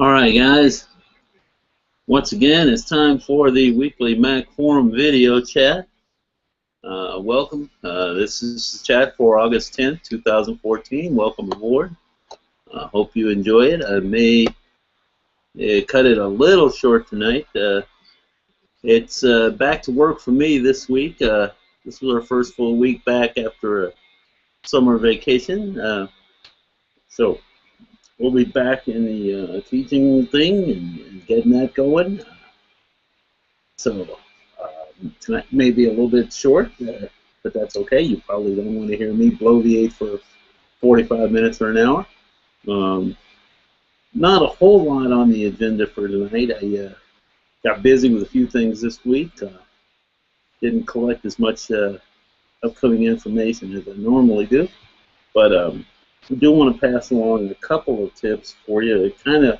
All right, guys. Once again, it's time for the weekly Mac Forum video chat. Welcome. This is the chat for August 10th, 2014. Welcome aboard. Hope you enjoy it. I may cut it a little short tonight. It's back to work for me this week. This was our first full week back after a summer vacation. So we'll be back in the teaching thing and getting that going. So tonight may be a little bit short, but that's okay. You probably don't want to hear me bloviate for 45 minutes or an hour. Not a whole lot on the agenda for tonight. I got busy with a few things this week. Didn't collect as much upcoming information as I normally do, but I do want to pass along a couple of tips for you, kind of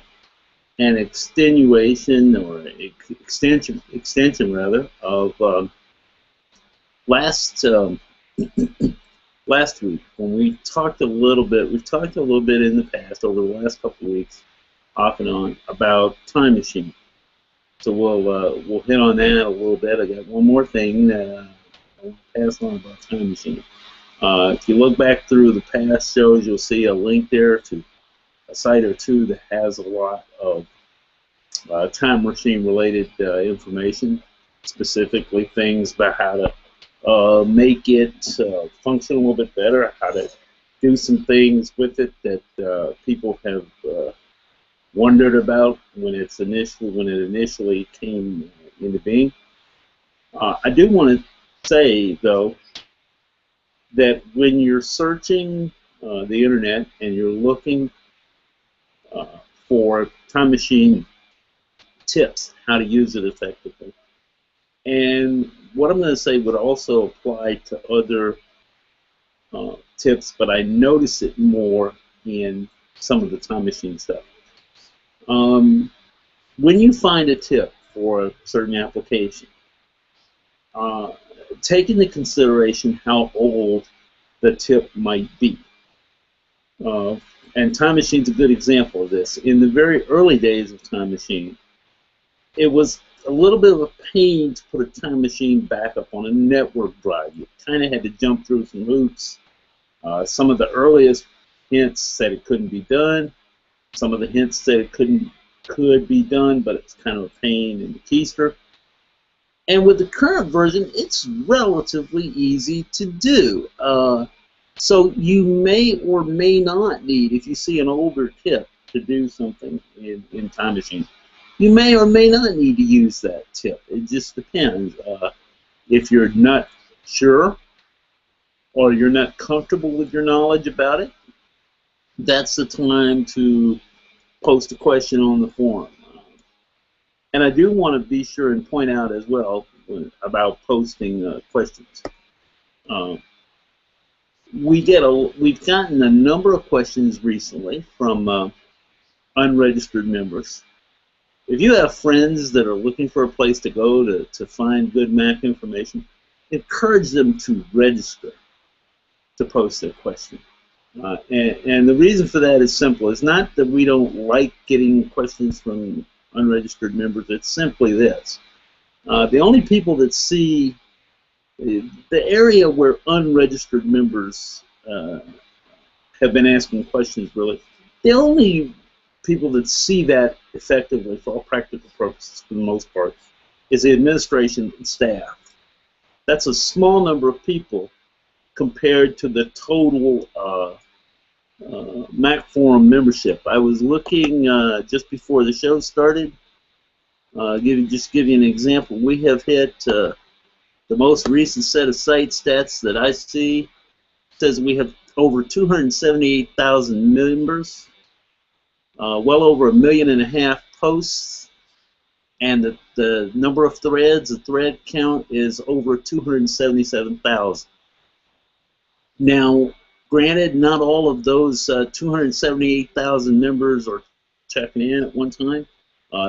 an extenuation or extension rather of last last week when we talked a little bit. We've talked a little bit in the past over the last couple of weeks, off and on, about Time Machine. So we'll hit on that a little bit. I got one more thing that I'll pass on about Time Machine. If you look back through the past shows, you'll see a link there to a site or two that has a lot of time machine related information, specifically things about how to make it function a little bit better, how to do some things with it that people have wondered about when it initially came into being. I do want to say though that when you're searching the internet and you're looking for Time Machine tips, how to use it effectively, and what I'm going to say would also apply to other tips, but I notice it more in some of the Time Machine stuff. When you find a tip for a certain application, take into consideration how old the tip might be. And Time Machine's a good example of this. In the very early days of Time Machine, it was a little bit of a pain to put a Time Machine backup on a network drive. You kind of had to jump through some hoops. Some of the earliest hints said it couldn't be done. Some of the hints said it could be done, but it's kind of a pain in the keister. And with the current version, it's relatively easy to do. So you may or may not need, if you see an older tip to do something in Time Machine, you may or may not need to use that tip. It just depends. If you're not sure or you're not comfortable with your knowledge about it, that's the time to post a question on the forum. And I do want to be sure and point out as well about posting questions. We've gotten a number of questions recently from unregistered members. If you have friends that are looking for a place to go to find good Mac information, encourage them to register to post their question. And the reason for that is simple. It's not that we don't like getting questions from unregistered members. It's simply this. The only people that see the area where unregistered members have been asking questions, really, the only people that see that effectively for all practical purposes, for the most part, is the administration and staff. That's a small number of people compared to the total Mac Forum membership. I was looking just before the show started. Just give you an example. We have hit the most recent set of site stats that I see says we have over 278,000 members, well over 1.5 million posts, and the number of threads, the thread count is over 277,000. Now, granted, not all of those 278,000 members are checking in at one time.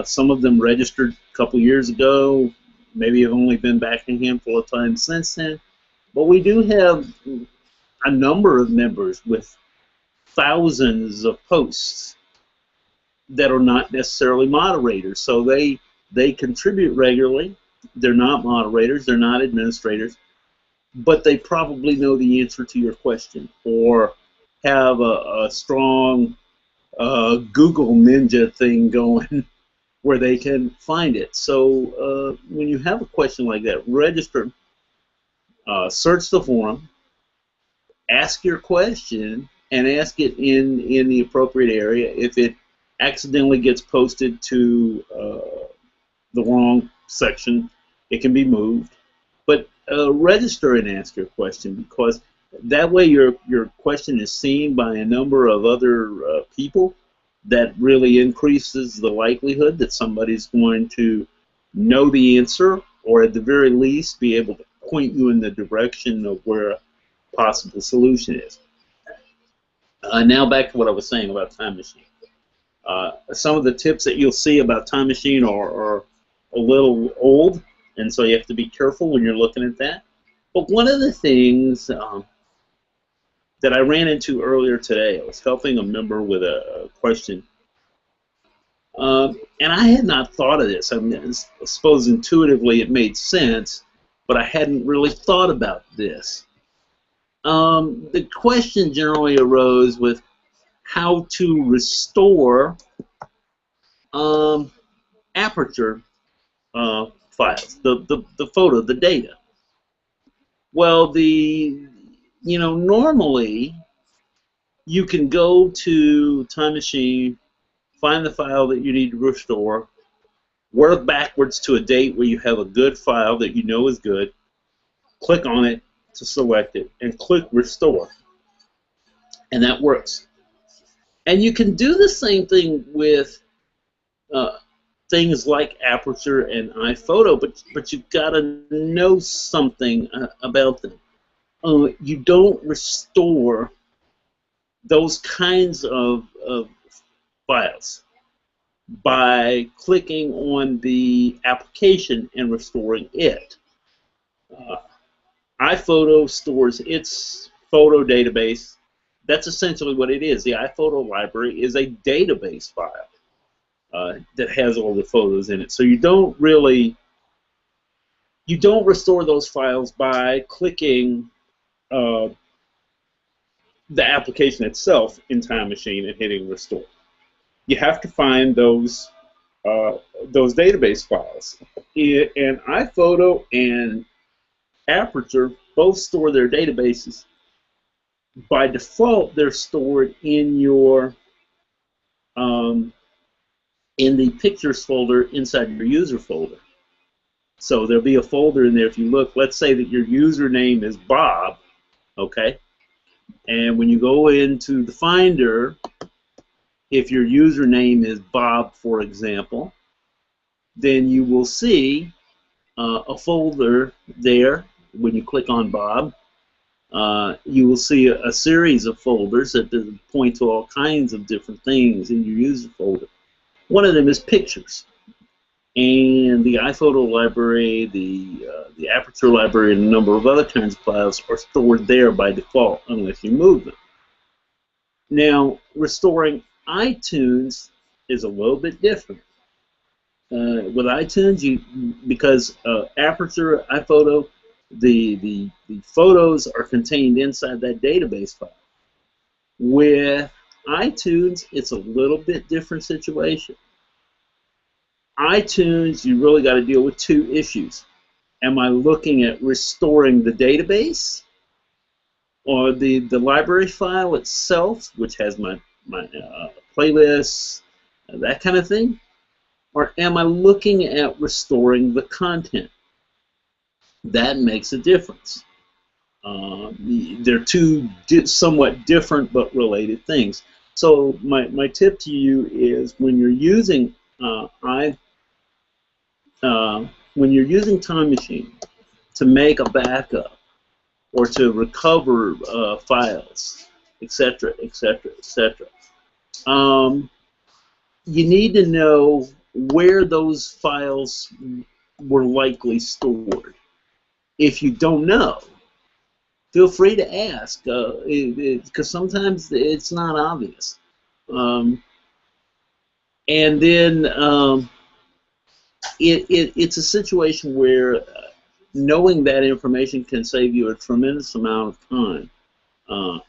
Some of them registered a couple years ago, maybe have only been back a handful of times since then. But we do have a number of members with thousands of posts. that are not necessarily moderators. So they contribute regularly. They're not moderators. They're not administrators, but they probably know the answer to your question or have a strong Google Ninja thing going where they can find it. So when you have a question like that, register, search the forum, ask your question, and ask it in the appropriate area. If it accidentally gets posted to the wrong section, it can be moved. But register and ask your question, because that way your question is seen by a number of other people. That really increases the likelihood that somebody's going to know the answer, or at the very least be able to point you in the direction of where a possible solution is. Now back to what I was saying about Time Machine. Some of the tips that you'll see about Time Machine are a little old, and so you have to be careful when you're looking at that. But one of the things that I ran into earlier today, I was helping a member with a question, and I had not thought of this. I mean, I suppose intuitively it made sense, but I hadn't really thought about this. The question generally arose with how to restore aperture files, the photo, the data. Well, normally you can go to Time Machine, find the file that you need to restore, work backwards to a date where you have a good file that you know is good, click on it to select it, and click Restore. And that works. And you can do the same thing with things like Aperture and iPhoto, but you've got to know something about them. You don't restore those kinds of files by clicking on the application and restoring it. iPhoto stores its photo database. That's essentially what it is. The iPhoto library is a database file that has all the photos in it. So you don't restore those files by clicking the application itself in Time Machine and hitting restore. You have to find those database files. And iPhoto and Aperture both store their databases. By default, they're stored in your in the Pictures folder inside your user folder. So there'll be a folder in there. If you look, let's say that your username is Bob, okay? And when you go into the Finder, if your username is Bob, for example, then you will see a folder there. When you click on Bob, you will see a series of folders that point to all kinds of different things in your user folder. One of them is Pictures. And the iPhoto library, the Aperture library, and a number of other kinds of files are stored there by default unless you move them. Now, restoring iTunes is a little bit different. With iTunes, because Aperture, iPhoto, the photos are contained inside that database file. With iTunes, it's a little bit different situation. iTunes, you really got to deal with two issues. Am I looking at restoring the database or the library file itself, which has my playlists, that kind of thing? Or am I looking at restoring the content? That makes a difference. They're two somewhat different but related things. So my tip to you is when you're using when you're using Time Machine to make a backup or to recover files, etc., etc., etc., you need to know where those files were likely stored. If you don't know, feel free to ask, because sometimes it's not obvious. And And then it's a situation where knowing that information can save you a tremendous amount of time.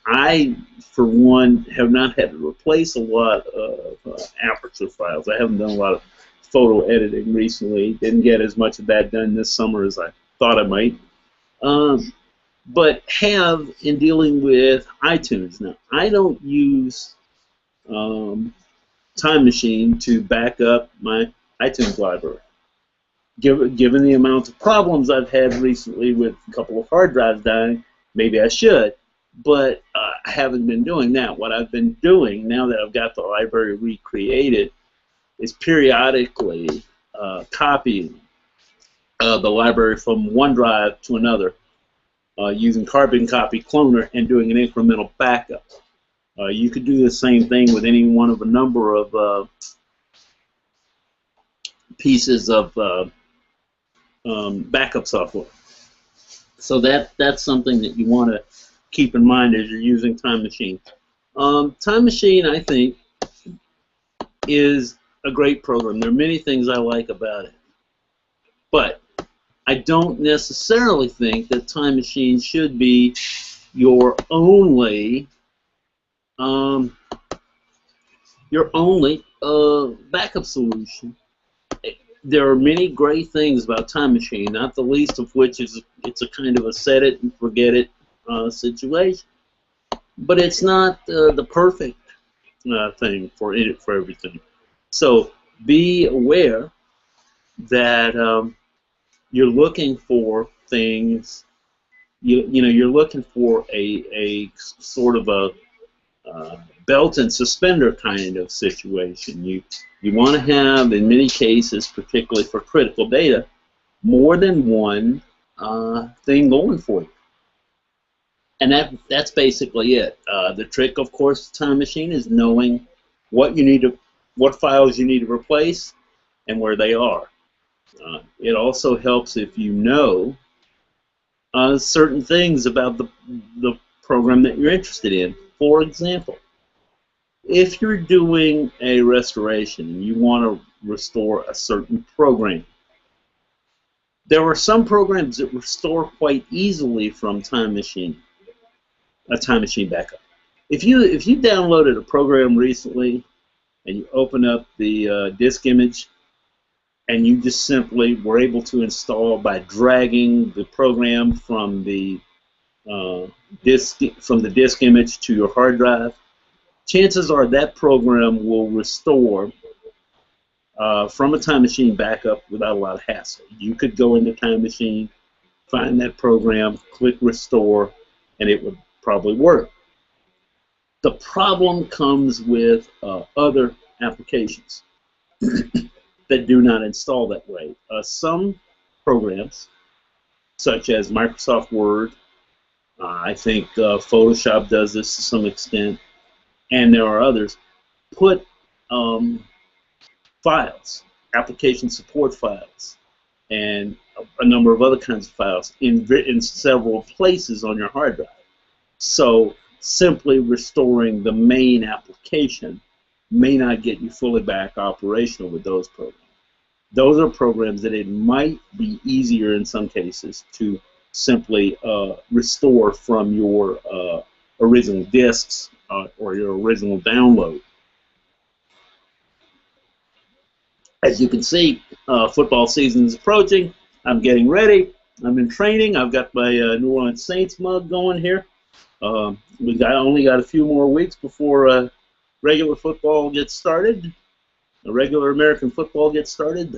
I, for one, have not had to replace a lot of Aperture files. I haven't done a lot of photo editing recently. Didn't get as much of that done this summer as I thought I might. But have in dealing with iTunes. Now, I don't use Time Machine to back up my iTunes library. Given the amount of problems I've had recently with a couple of hard drives dying, maybe I should, but I haven't been doing that. What I've been doing, now that I've got the library recreated, is periodically copying the library from one drive to another using Carbon Copy Cloner and doing an incremental backup. You could do the same thing with any one of a number of pieces of backup software. So that's something that you want to keep in mind as you're using Time Machine. Time Machine, I think, is a great program. There are many things I like about it. But I don't necessarily think that Time Machine should be your only backup solution. There are many great things about Time Machine, not the least of which is it's a kind of a set it and forget it situation. But it's not the perfect thing for everything. So be aware that you're looking for things. You're looking for a sort of a belt and suspender kind of situation. You want to have, in many cases, particularly for critical data, more than one thing going for you. And that's basically it. The trick, of course, of Time Machine is knowing what files you need to replace and where they are. It also helps if you know certain things about the program that you're interested in. For example, if you're doing a restoration and you want to restore a certain program, there are some programs that restore quite easily from Time Machine, a Time Machine backup. If you downloaded a program recently and you open up the disk image and you just simply were able to install by dragging the program from the disk image to your hard drive, chances are that program will restore from a Time Machine backup without a lot of hassle. You could go into Time Machine, find that program, click Restore, and it would probably work. The problem comes with other applications that do not install that way. Some programs, such as Microsoft Word, I think Photoshop does this to some extent, and there are others, put files, application support files, and a number of other kinds of files in several places on your hard drive. So simply restoring the main application may not get you fully back operational with those programs. Those are programs that it might be easier in some cases to simply restore from your original disks or your original download. As you can see, football season is approaching. I'm getting ready. I'm in training. I've got my New Orleans Saints mug going here. We've only got a few more weeks before regular football gets started. The regular American football gets started.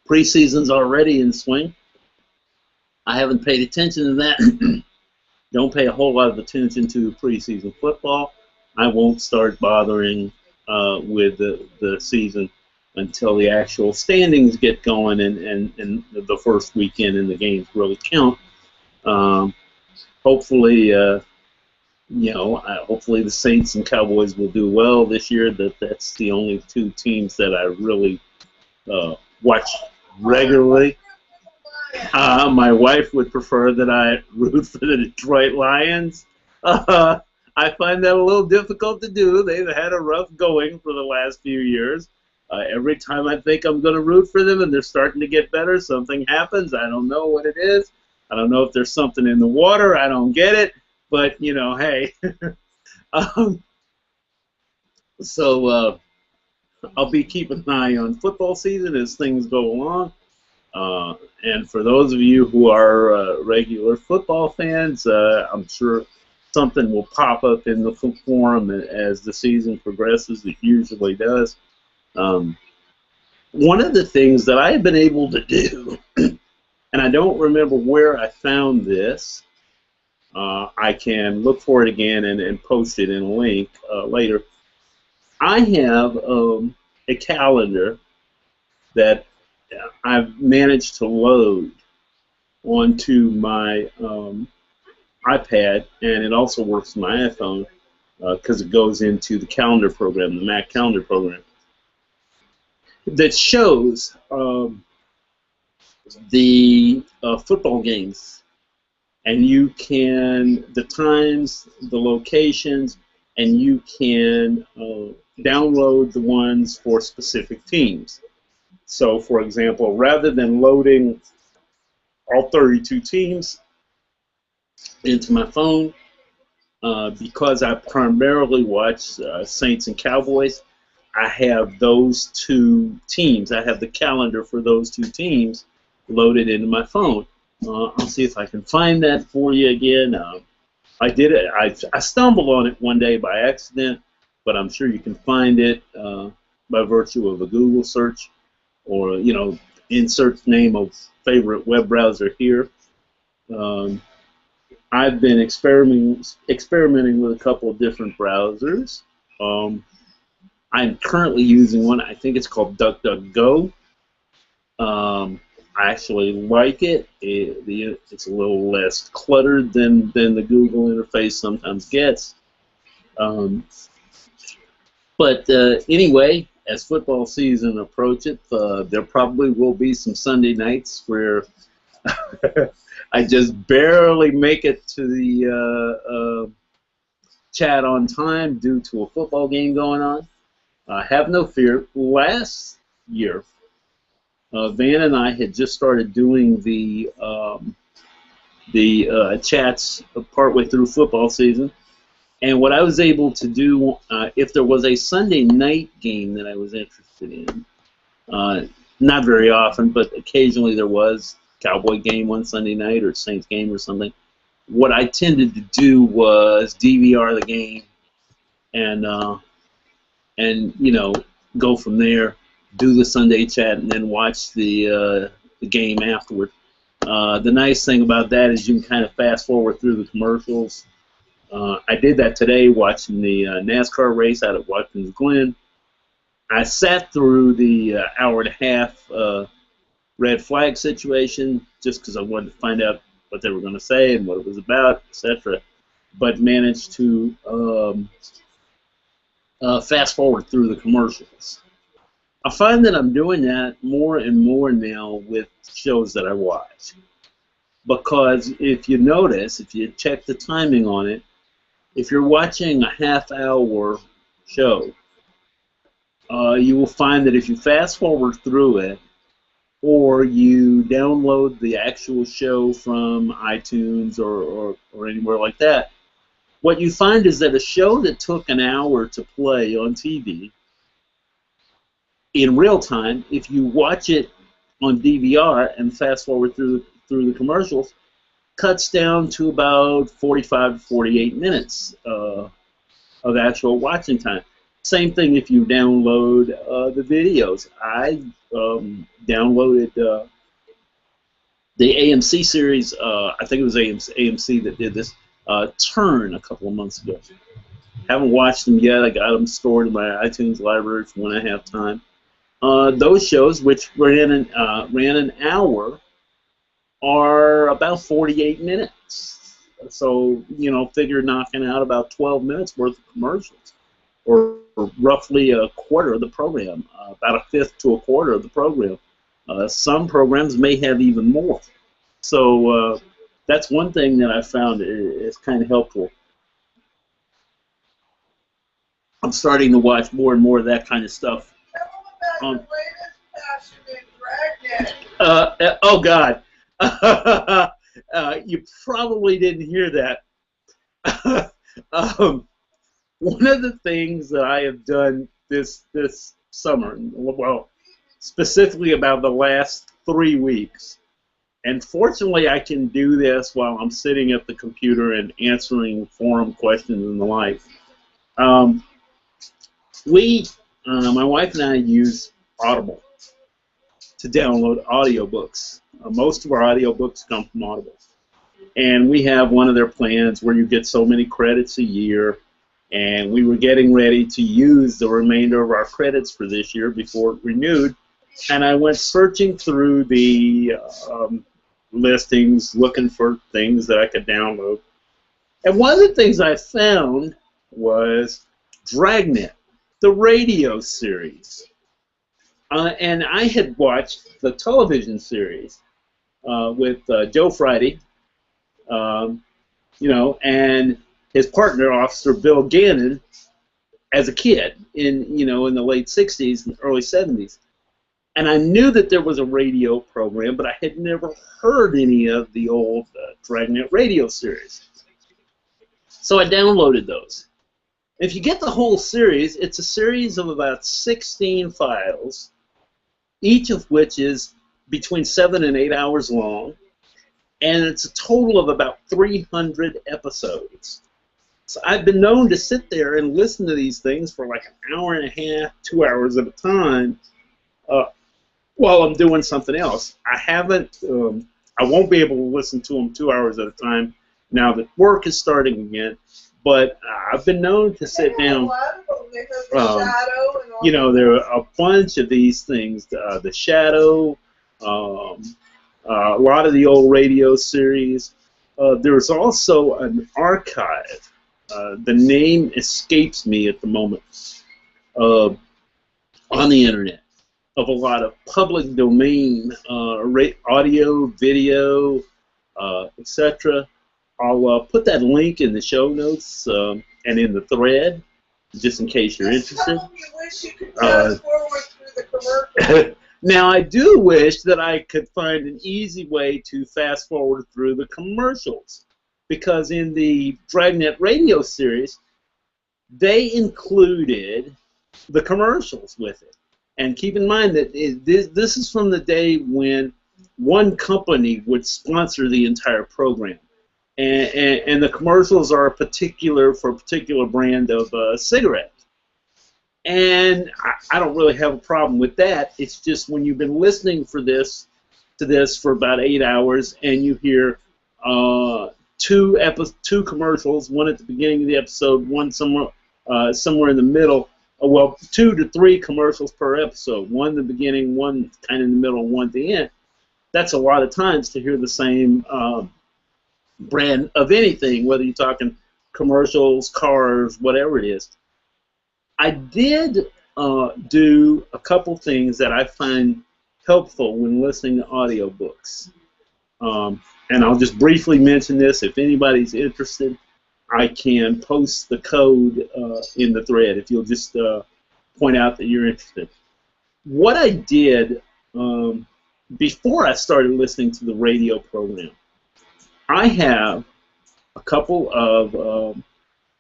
Preseason's already in swing. I haven't paid attention to that. Don't pay a whole lot of attention to preseason football. I won't start bothering with the season until the actual standings get going and the first weekend and the games really count. Hopefully, hopefully the Saints and Cowboys will do well this year. That's the only two teams that I really watch regularly. My wife would prefer that I root for the Detroit Lions. I find that a little difficult to do. They've had a rough going for the last few years. Every time I think I'm going to root for them and they're starting to get better, something happens. I don't know what it is. I don't know if there's something in the water. I don't get it. But, you know, hey. um, so I'll be keeping an eye on football season as things go along. And for those of you who are regular football fans, I'm sure something will pop up in the forum as the season progresses. It usually does. One of the things that I have been able to do, and I don't remember where I found this, I can look for it again and post it in a link later. I have a calendar that I've managed to load onto my iPad, and it also works on my iPhone because it goes into the calendar program, the Mac calendar program, that shows the football games, and you can, the times, the locations, and you can download the ones for specific teams. So, for example, rather than loading all 32 teams into my phone, because I primarily watch Saints and Cowboys, I have those two teams. I have the calendar for those two teams loaded into my phone. I'll see if I can find that for you again. I did it. I stumbled on it one day by accident, but I'm sure you can find it by virtue of a Google search, or insert name of favorite web browser here. I've been experimenting with a couple of different browsers. I'm currently using one. I think it's called DuckDuckGo. I actually like it. It's a little less cluttered than the Google interface sometimes gets. But anyway, as football season approaches, there probably will be some Sunday nights where I just barely make it to the chat on time due to a football game going on. Have no fear. Last year, Van and I had just started doing the chats partway through football season, and what I was able to do, if there was a Sunday night game that I was interested in, not very often, but occasionally there was, Cowboy game one Sunday night or Saints game or something, what I tended to do was DVR the game and go from there, do the Sunday chat, and then watch the game afterward. The nice thing about that is you can kind of fast forward through the commercials. I did that today watching the NASCAR race out at Watkins Glen. I sat through the hour and a half red flag situation just because I wanted to find out what they were going to say and what it was about, etc. But managed to fast forward through the commercials. I find that I'm doing that more and more now with shows that I watch. Because if you notice, if you check the timing on it, if you're watching a half-hour show, you will find that if you fast forward through it, or you download the actual show from iTunes or anywhere like that, what you find is that a show that took an hour to play on TV, in real time, if you watch it on DVR and fast forward through the commercials, cuts down to about 45 to 48 minutes of actual watching time. Same thing if you download the videos. I downloaded the AMC series, I think it was AMC that did this, Turn, a couple of months ago. Haven't watched them yet. I got them stored in my iTunes library for when I have time. Those shows, which ran an hour, are about 48 minutes. So, figure knocking out about 12 minutes worth of commercials, or roughly a quarter of the program, about a fifth to a quarter of the program. Some programs may have even more. So that's one thing that I found is kind of helpful. I'm starting to watch more and more of that kind of stuff Oh God, you probably didn't hear that. One of the things that I have done this summer, well, specifically about the last 3 weeks, and fortunately I can do this while I'm sitting at the computer and answering forum questions and the like. My wife and I use Audible to download audiobooks. Most of our audiobooks come from Audible. And we have one of their plans where you get so many credits a year, and we were getting ready to use the remainder of our credits for this year before it renewed, and I went searching through the listings looking for things that I could download. And one of the things I found was Dragnet, the radio series. And I had watched the television series with Joe Friday, and his partner, Officer Bill Gannon, as a kid in the late 60s and early 70s. And I knew that there was a radio program, but I had never heard any of the old Dragnet radio series. So I downloaded those. If you get the whole series, it's a series of about 16 files, each of which is between 7 and 8 hours long, and it's a total of about 300 episodes. So I've been known to sit there and listen to these things for like an hour and a half, 2 hours at a time while I'm doing something else. I won't be able to listen to them 2 hours at a time now that work is starting again, but I've been known to sit down. There are a bunch of these things, The Shadow, a lot of the old radio series. There's also an archive. The name escapes me at the moment, on the internet, of a lot of public domain audio, video, etc. I'll put that link in the show notes and in the thread, just in case you're interested. You wish you could fast forward through the commercials. Now, I do wish that I could find an easy way to fast forward through the commercials, because in the Dragnet radio series, they included the commercials with it. And keep in mind that this is from the day when one company would sponsor the entire program. And the commercials are for a particular brand of cigarette. And I don't really have a problem with that. It's just when you've been listening to this for about 8 hours, and you hear two commercials, one at the beginning of the episode, one somewhere in the middle. Well, 2 to 3 commercials per episode. One in the beginning, one kind of in the middle, one at the end. That's a lot of times to hear the same brand of anything, whether you're talking commercials, cars, whatever it is. I did do a couple things that I find helpful when listening to audiobooks. And I'll just briefly mention this. If anybody's interested, I can post the code in the thread if you'll just point out that you're interested. What I did before I started listening to the radio program, I have a couple of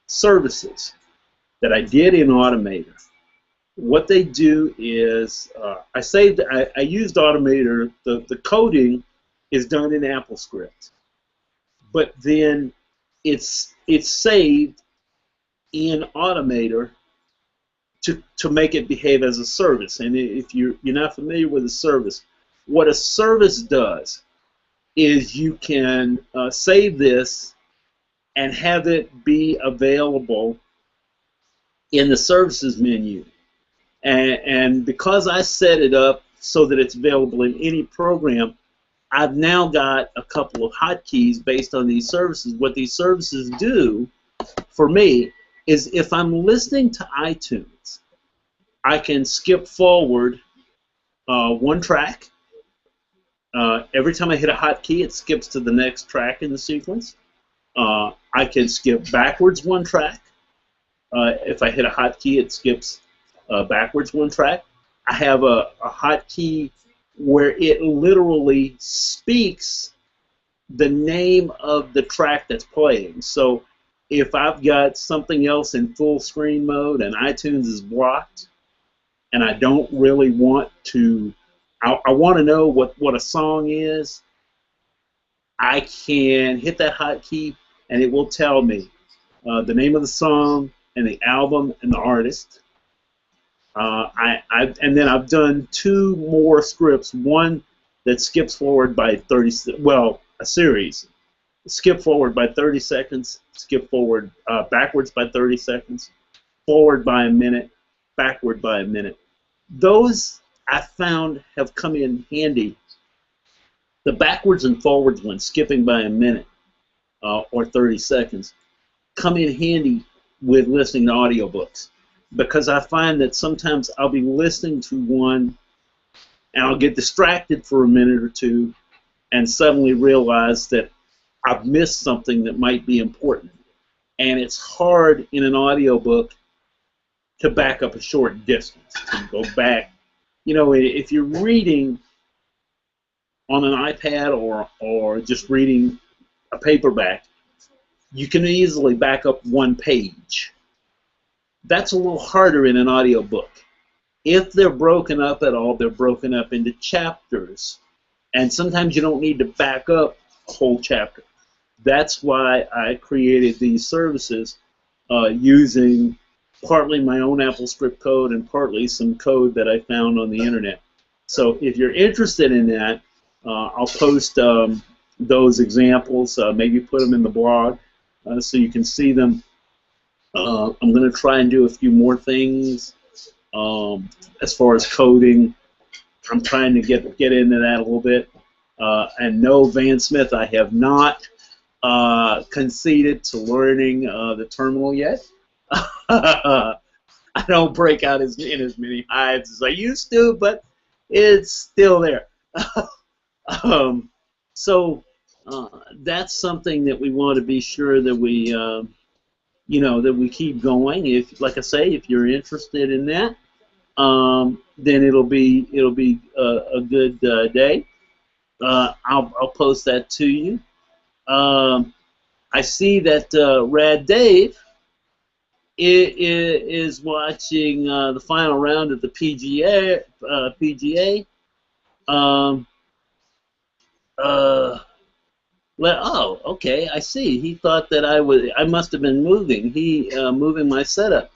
services that I did in Automator. What they do is I used Automator. The coding is done in AppleScript, but then it's saved in Automator to make it behave as a service. And if you're not familiar with a service, what a service does is you can save this and have it be available in the services menu. And because I set it up so that it's available in any program, I've now got a couple of hotkeys based on these services. What these services do for me is if I'm listening to iTunes, I can skip forward one track. Every time I hit a hotkey, it skips to the next track in the sequence. I can skip backwards one track. If I hit a hotkey, it skips backwards one track. I have a hotkey where it literally speaks the name of the track that's playing. So if I've got something else in full screen mode and iTunes is blocked, and I don't really want to, I want to know what a song is, I can hit that hotkey and it will tell me the name of the song and the album and the artist. And then I've done 2 more scripts, one that skips forward by 30, well, a series. Skip forward by 30 seconds, skip forward backwards by 30 seconds, forward by a minute, backward by a minute. Those I found have come in handy. The backwards and forwards one, skipping by a minute or 30 seconds, come in handy with listening to audiobooks, because I find that sometimes I'll be listening to one and I'll get distracted for a minute or two and suddenly realize that I've missed something that might be important. And it's hard in an audiobook to back up a short distance, to go back. You know, if you're reading on an iPad or just reading a paperback, you can easily back up 1 page. That's a little harder in an audiobook. If they're broken up at all, they're broken up into chapters. And sometimes you don't need to back up a whole chapter. That's why I created these services using partly my own AppleScript code and partly some code that I found on the internet. So if you're interested in that, I'll post those examples, maybe put them in the blog so you can see them. I'm going to try and do a few more things as far as coding. I'm trying to get into that a little bit. And no, Van Smith, I have not conceded to learning the terminal yet. I don't break out in as many hives as I used to, but it's still there. So that's something that we want to be sure that we, you know, that we keep going. If, like I say, if you're interested in that, then it'll be a good day. I'll post that to you. I see that Rad Dave is watching the final round of the PGA. Oh, okay. I see. He thought that I must have been moving. Moving my setup.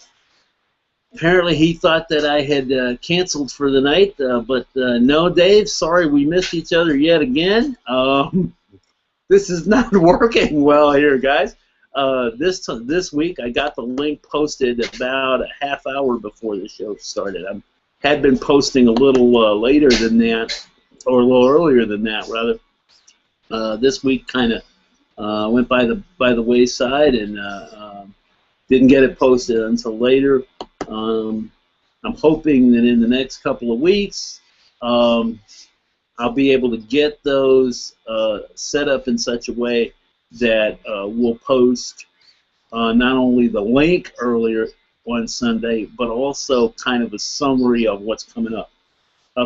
Apparently, he thought that I had canceled for the night, but no, Dave. Sorry, we missed each other yet again. This is not working well here, guys. This week, I got the link posted about a half hour before the show started. I had been posting a little later than that, or a little earlier than that, rather. This week kind of went by the wayside and didn't get it posted until later. I'm hoping that in the next couple of weeks I'll be able to get those set up in such a way that we'll post not only the link earlier on Sunday, but also kind of a summary of what's coming up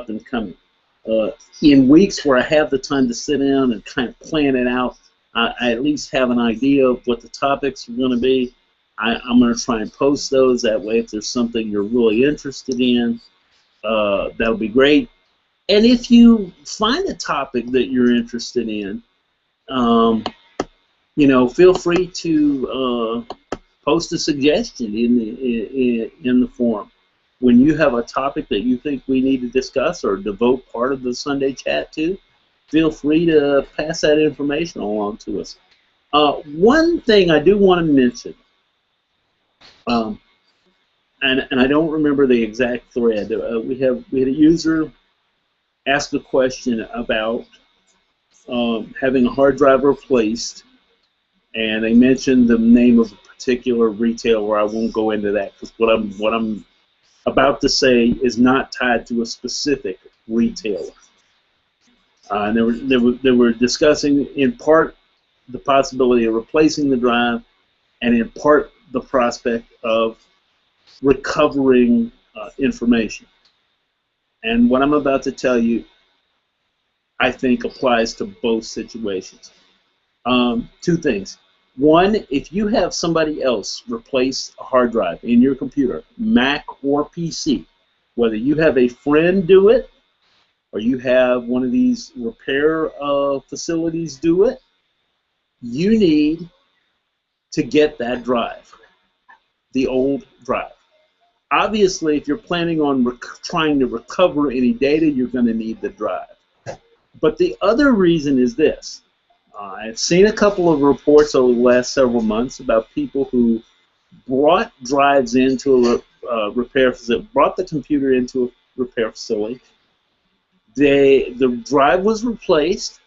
and coming. In weeks where I have the time to sit down and kind of plan it out, I at least have an idea of what the topics are going to be. I'm going to try and post those. That way, if there's something you're really interested in, that'll be great. And if you find a topic that you're interested in, you know, feel free to post a suggestion in the forum. When you have a topic that you think we need to discuss or devote part of the Sunday chat to, feel free to pass that information along to us. One thing I do want to mention, and I don't remember the exact thread. We had a user ask a question about having a hard drive replaced, and they mentioned the name of a particular retailer. I won't go into that because what I'm about to say is not tied to a specific retailer. And they were discussing in part the possibility of replacing the drive, and in part the prospect of recovering information. And what I'm about to tell you, I think applies to both situations. Two things. One, if you have somebody else replace a hard drive in your computer, Mac or PC, whether you have a friend do it or you have one of these repair facilities do it, you need to get that drive, the old drive. Obviously, if you're planning on trying to recover any data, you're going to need the drive. But the other reason is this. I've seen a couple of reports over the last several months about people who brought drives into a repair facility, brought the computer into a repair facility. The drive was replaced.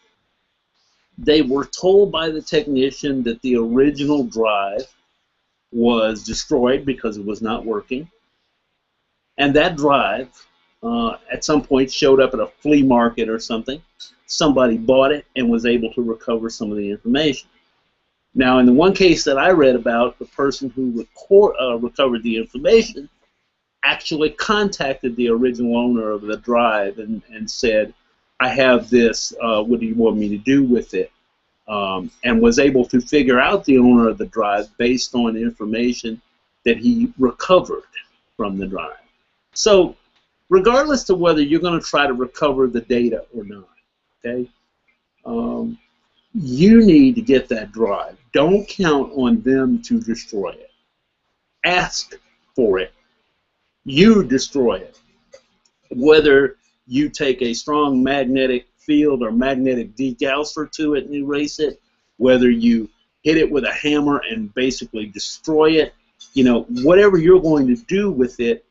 They were told by the technician that the original drive was destroyed because it was not working. And that drive, at some point, showed up at a flea market or something. Somebody bought it and was able to recover some of the information. Now, in the one case that I read about, the person who recovered the information actually contacted the original owner of the drive and said, I have this, what do you want me to do with it? And was able to figure out the owner of the drive based on information that he recovered from the drive. So regardless of whether you're going to try to recover the data or not, okay, you need to get that drive. Don't count on them to destroy it. Ask for it. You destroy it. Whether you take a strong magnetic field or magnetic degausser to it and erase it, whether you hit it with a hammer and basically destroy it, whatever you're going to do with it,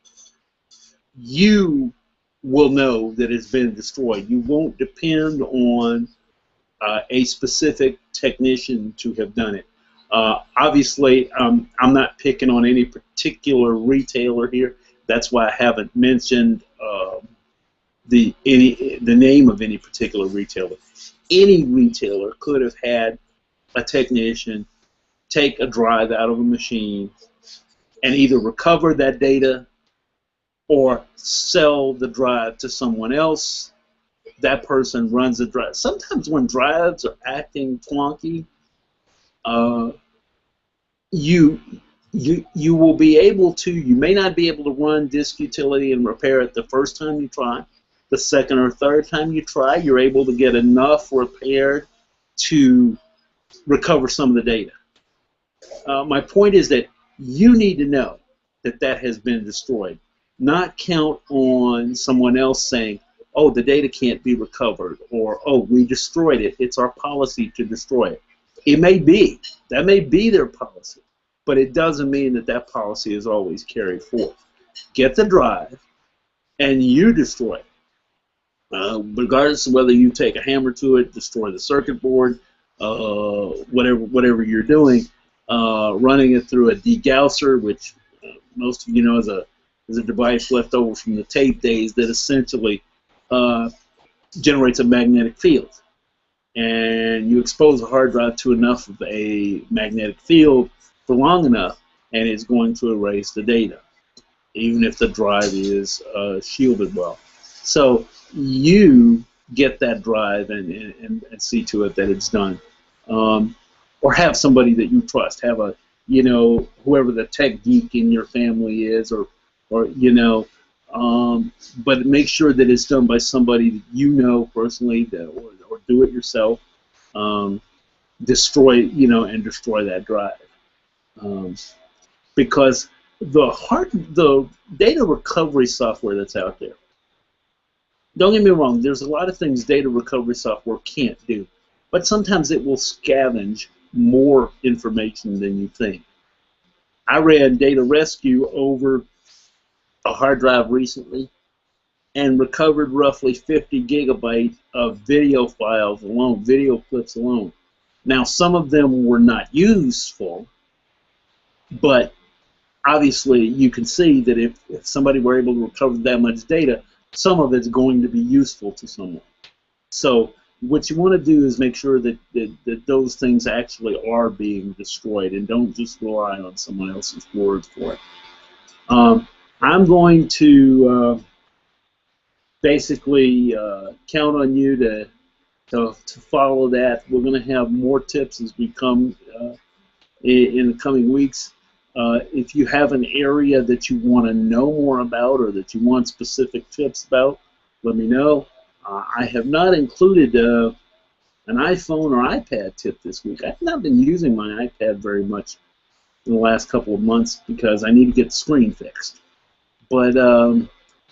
you will know that it's been destroyed. You won't depend on a specific technician to have done it. Obviously, I'm not picking on any particular retailer here. That's why I haven't mentioned the name of any particular retailer. Any retailer could have had a technician take a drive out of a machine and either recover that data or sell the drive to someone else. That person runs the drive. Sometimes when drives are acting clunky, you will be able to, you may not be able to run disk utility and repair it the first time you try. The second or third time you try, you're able to get enough repaired to recover some of the data. My point is that you need to know that that has been destroyed. Not count on someone else saying, oh, the data can't be recovered, or, oh, we destroyed it. It's our policy to destroy it. It may be. That may be their policy. But it doesn't mean that that policy is always carried forth. Get the drive, and you destroy it. Regardless of whether you take a hammer to it, destroy the circuit board, whatever you're doing, running it through a degausser, which most of you know is a device left over from the tape days that essentially generates a magnetic field. And you expose a hard drive to enough of a magnetic field for long enough, and it's going to erase the data, even if the drive is shielded well. So you get that drive and see to it that it's done. Or have somebody that you trust. Have a, whoever the tech geek in your family is, or but make sure that it's done by somebody that you know personally, or do it yourself. Destroy, and destroy that drive. Because the data recovery software that's out there, don't get me wrong, there's a lot of things data recovery software can't do, but sometimes it will scavenge more information than you think. I ran Data Rescue over a hard drive recently and recovered roughly 50 gigabytes of video files alone, video clips alone. Now, some of them were not useful, but obviously you can see that if somebody were able to recover that much data, some of it's going to be useful to someone. So what you want to do is make sure that those things actually are being destroyed, and don't just rely on someone else's word for it. I'm going to basically count on you to follow that. We're going to have more tips as we come in the coming weeks. If you have an area that you want to know more about or that you want specific tips about, let me know. I have not included an iPhone or iPad tip this week. I've not been using my iPad very much in the last couple of months because I need to get the screen fixed. But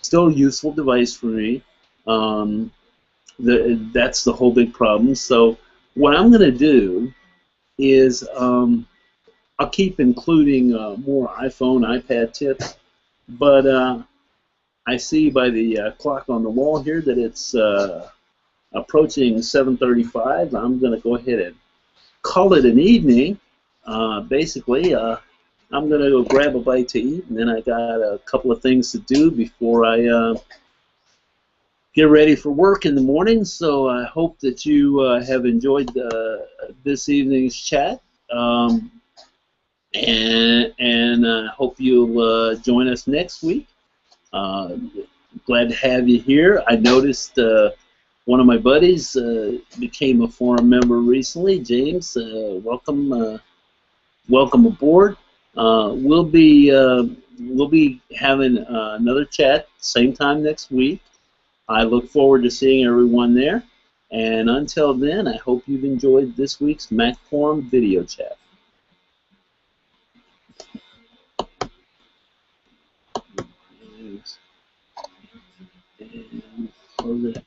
still a useful device for me. That's the whole big problem. So what I'm going to do is I'll keep including more iPhone, iPad tips, but I see by the clock on the wall here that it's approaching 7:35. I'm going to go ahead and call it an evening. Basically, I'm going to go grab a bite to eat, and then I got a couple of things to do before I get ready for work in the morning. So I hope that you have enjoyed this evening's chat. And hope you'll join us next week. Glad to have you here. I noticed one of my buddies became a forum member recently. James, welcome, welcome aboard. We'll be having another chat same time next week. I look forward to seeing everyone there. And until then, I hope you've enjoyed this week's Mac Forum video chat. And close it.